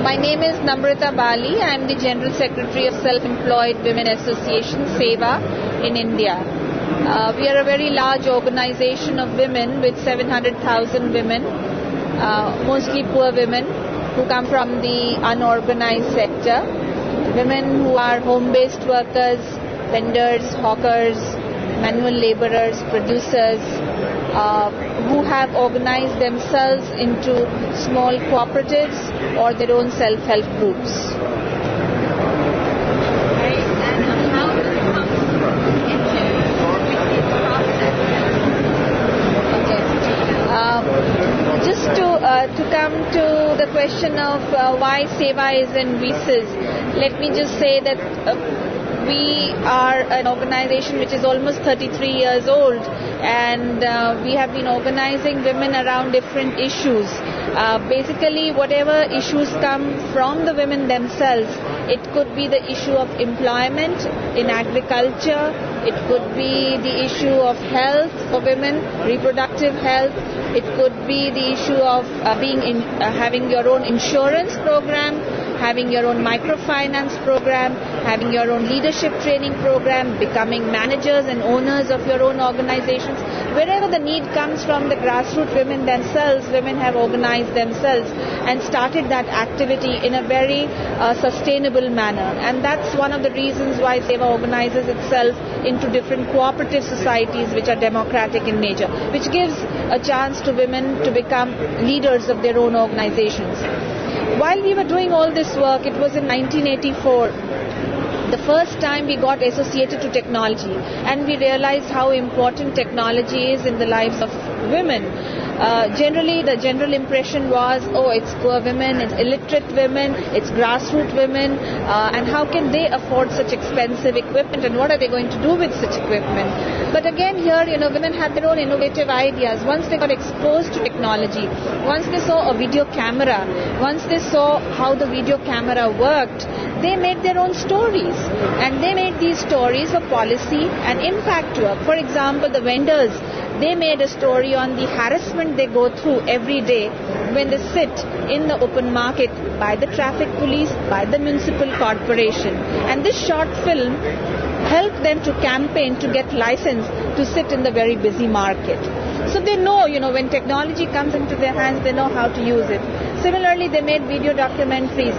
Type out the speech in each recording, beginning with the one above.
My name is Namrata Bali. I am the General Secretary of Self-Employed Women Association, SEVA, in India. We are a very large organization of women with 700,000 women, mostly poor women who come from the unorganized sector, women who are home-based workers, vendors, hawkers, manual laborers, producers, who have organized themselves into small cooperatives or their own self-help groups. And how does it come into this process? Okay. Just to come to the question of why SEVA is in Visas, let me just say that we are an organization which is almost 33 years old, and we have been organizing women around different issues. Basically, whatever issues come from the women themselves, it could be the issue of employment in agriculture, it could be the issue of health for women, reproductive health, it could be the issue of having your own insurance program, having your own microfinance program, having your own leadership training program, becoming managers and owners of your own organizations. Wherever the need comes from the grassroots women themselves, women have organized themselves and started that activity in a very sustainable manner. And that's one of the reasons why SEVA organizes itself into different cooperative societies which are democratic in nature, which gives a chance to women to become leaders of their own organizations. While we were doing all this work, it was in 1984, the first time we got associated to technology, and we realized how important technology is in the lives of women. Generally, the general impression was, oh, it's poor women, it's illiterate women, it's grassroots women, and how can they afford such expensive equipment, and what are they going to do with such equipment? But again, here, women had their own innovative ideas. Once they got exposed to technology, once they saw a video camera, once they saw how the video camera worked, they made their own stories, and they made these stories of policy and impact work. For example, the vendors, they made a story on the harassment they go through every day when they sit in the open market by the traffic police, by the municipal corporation. And this short film helped them to campaign to get license to sit in the very busy market. So they know, when technology comes into their hands, they know how to use it. Similarly, they made video documentaries.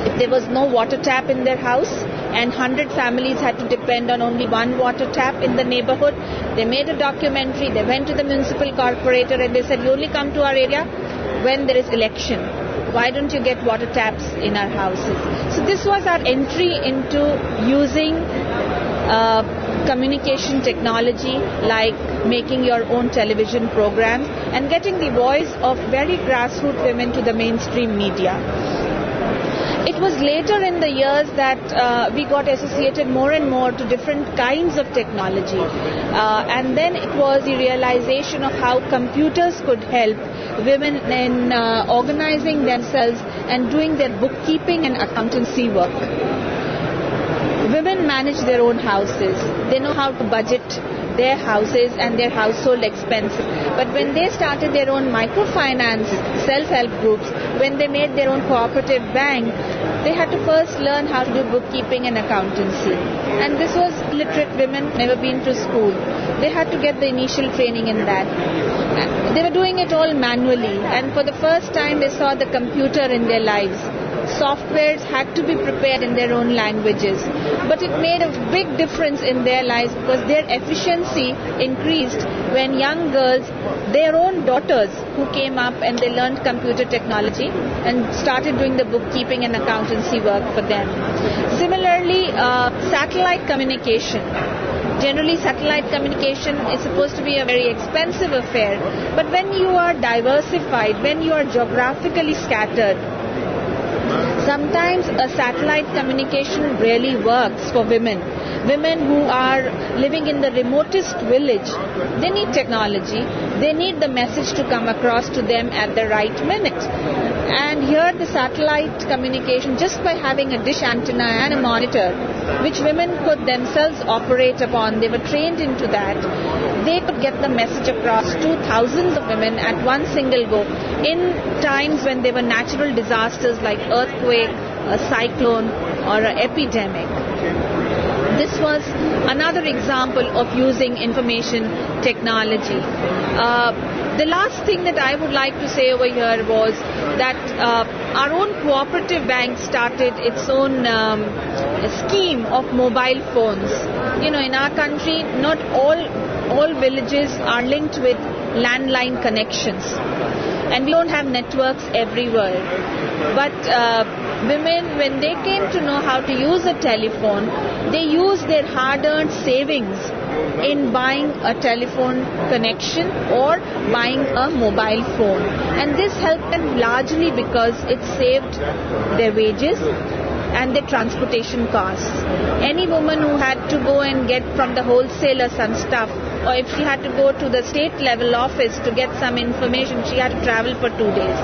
If there was no water tap in their house and 100 families had to depend on only one water tap in the neighborhood, they made a documentary. They went to the municipal corporator and they said, you only come to our area when there is election. Why don't you get water taps in our houses? So this was our entry into using communication technology, like making your own television programs and getting the voice of very grassroots women to the mainstream media. It was later in the years that we got associated more and more to different kinds of technology. And then it was the realization of how computers could help women in organizing themselves and doing their bookkeeping and accountancy work. Women manage their own houses. They know how to budget their houses and their household expenses. But when they started their own microfinance self-help groups, when they made their own cooperative bank, they had to first learn how to do bookkeeping and accountancy. And this was literate women, never been to school. They had to get the initial training in that. They were doing it all manually, and for the first time they saw the computer in their lives. Softwares had to be prepared in their own languages. But it made a big difference in their lives because their efficiency increased when young girls, their own daughters who came up and they learned computer technology and started doing the bookkeeping and accountancy work for them. Similarly, satellite communication. Generally, satellite communication is supposed to be a very expensive affair. But when you are diversified, when you are geographically scattered, sometimes a satellite communication really works for women. Women who are living in the remotest village, they need technology. They need the message to come across to them at the right minute. And here the satellite communication, just by having a dish antenna and a monitor, which women could themselves operate upon, they were trained into that, they could get the message across to thousands of women at one single go in times when there were natural disasters like earthquake, a cyclone or an epidemic. This was another example of using information technology. The last thing that I would like to say over here was that our own cooperative bank started its own scheme of mobile phones. In our country, not all villages are linked with landline connections, and we don't have networks everywhere. But women, when they came to know how to use a telephone, they used their hard-earned savings in buying a telephone connection or buying a mobile phone. And this helped them largely because it saved their wages and their transportation costs. Any woman who had to go and get from the wholesaler some stuff, or if she had to go to the state level office to get some information, she had to travel for 2 days,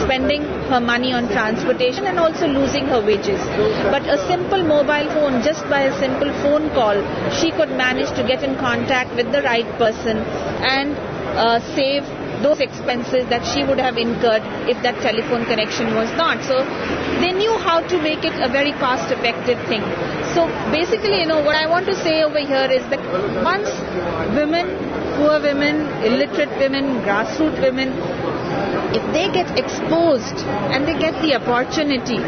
spending her money on transportation and also losing her wages. But a simple mobile phone, just by a simple phone call, she could manage to get in contact with the right person and save those expenses that she would have incurred if that telephone connection was not. So they knew how to make it a very cost-effective thing. So basically, what I want to say over here is that once women, poor women, illiterate women, grassroots women, if they get exposed and they get the opportunity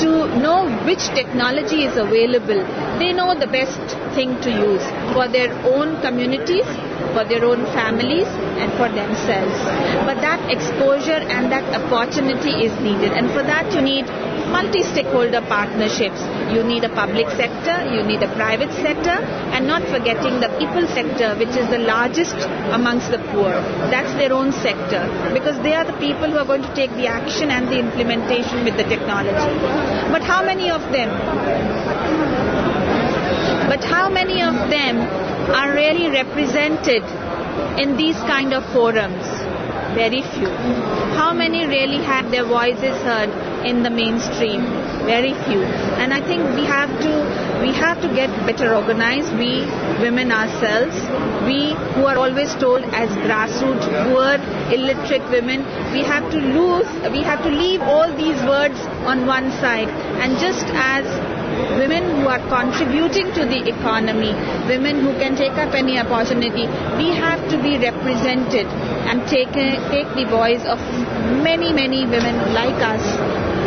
to know which technology is available, they know the best thing to use for their own communities, for their own families, and for themselves. But that exposure and that opportunity is needed, and for that you need multi-stakeholder partnerships. You need a public sector, you need a private sector, and not forgetting the people sector, which is the largest amongst the poor. That's their own sector, because they are the people who are going to take the action and the implementation with the technology. But how many of them are really represented in these kind of forums? Very few. How many really have their voices heard in the mainstream? Very few. And I think we have to get better organized. We women ourselves, we who are always told as grassroots, poor, illiterate women, we have to leave all these words on one side, and just as women who are contributing to the economy, women who can take up any opportunity, we have to be represented and take the voice of many, many women like us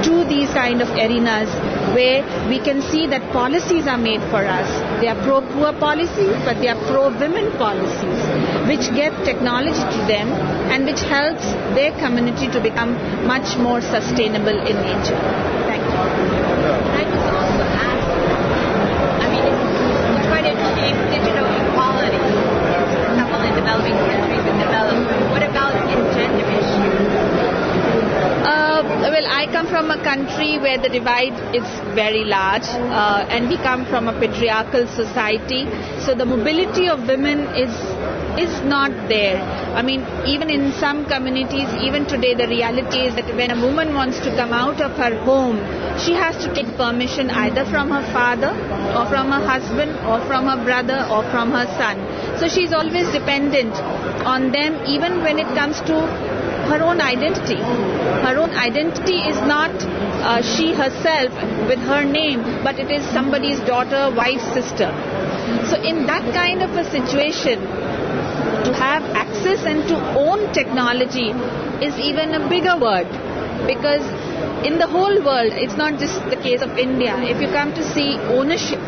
to these kind of arenas where we can see that policies are made for us. They are pro-poor policies, but they are pro-women policies, which get technology to them and which helps their community to become much more sustainable in nature. Thank you. I just also ask, it's quite interesting, digital equality, for example, in developing countries and developed. What about in gender issues? Well, I come from a country where the divide is very large, and we come from a patriarchal society, so the mobility of women is not there. Even in some communities, even today, the reality is that when a woman wants to come out of her home, she has to take permission either from her father, or from her husband, or from her brother, or from her son. So she's always dependent on them, even when it comes to her own identity. Her own identity is not she herself with her name, but it is somebody's daughter, wife, sister. So in that kind of a situation, to have access and to own technology is even a bigger word, because in the whole world, it's not just the case of India. If you come to see ownership,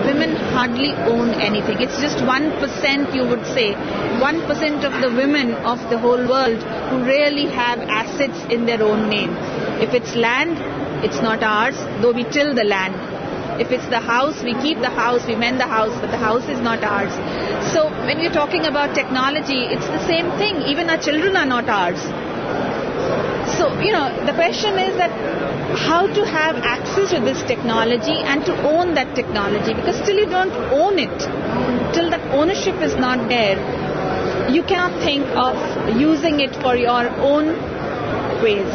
women hardly own anything. It's just 1%, you would say, 1% of the women of the whole world who really have assets in their own name. If it's land, it's not ours, though we till the land. If it's the house, we keep the house, we mend the house, but the house is not ours. So when we're talking about technology, it's the same thing. Even our children are not ours. So, the question is that how to have access to this technology and to own that technology, because till you don't own it, till that ownership is not there, you cannot think of using it for your own ways.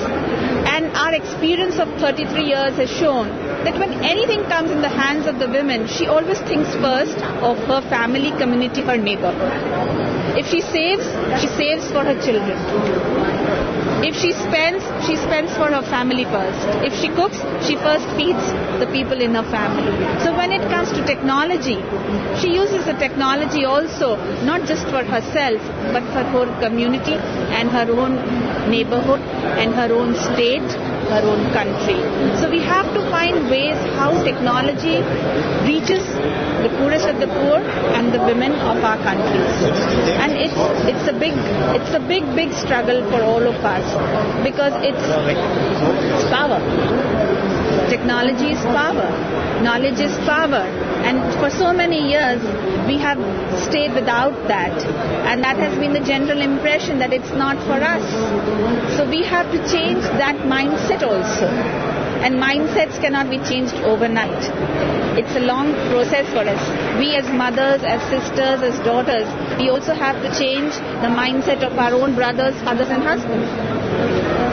And our experience of 33 years has shown that when anything comes in the hands of the women, she always thinks first of her family, community, her neighbor. If she saves for her children. If she spends for her family first. If she cooks, she first feeds the people in her family. So when it comes to technology, she uses the technology also not just for herself, but for her community and her own neighborhood and her own state, her own country. So we have to find ways how technology reaches the poorest of the poor and the women of our countries. And it's a big struggle for all of us, because it's power. Technology is power. Knowledge is power. And for so many years, we have stayed without that. And that has been the general impression that it's not for us. So we have to change that mindset also. And mindsets cannot be changed overnight. It's a long process for us. We as mothers, as sisters, as daughters, we also have to change the mindset of our own brothers, fathers and husbands.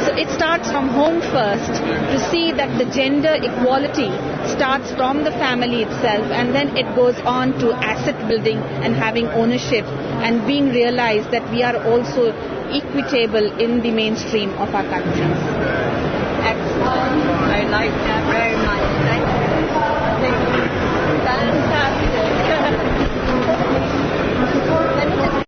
So it starts from home first, to see that the gender equality starts from the family itself, and then it goes on to asset building and having ownership and being realized that we are also equitable in the mainstream of our country. Excellent. I like that very much.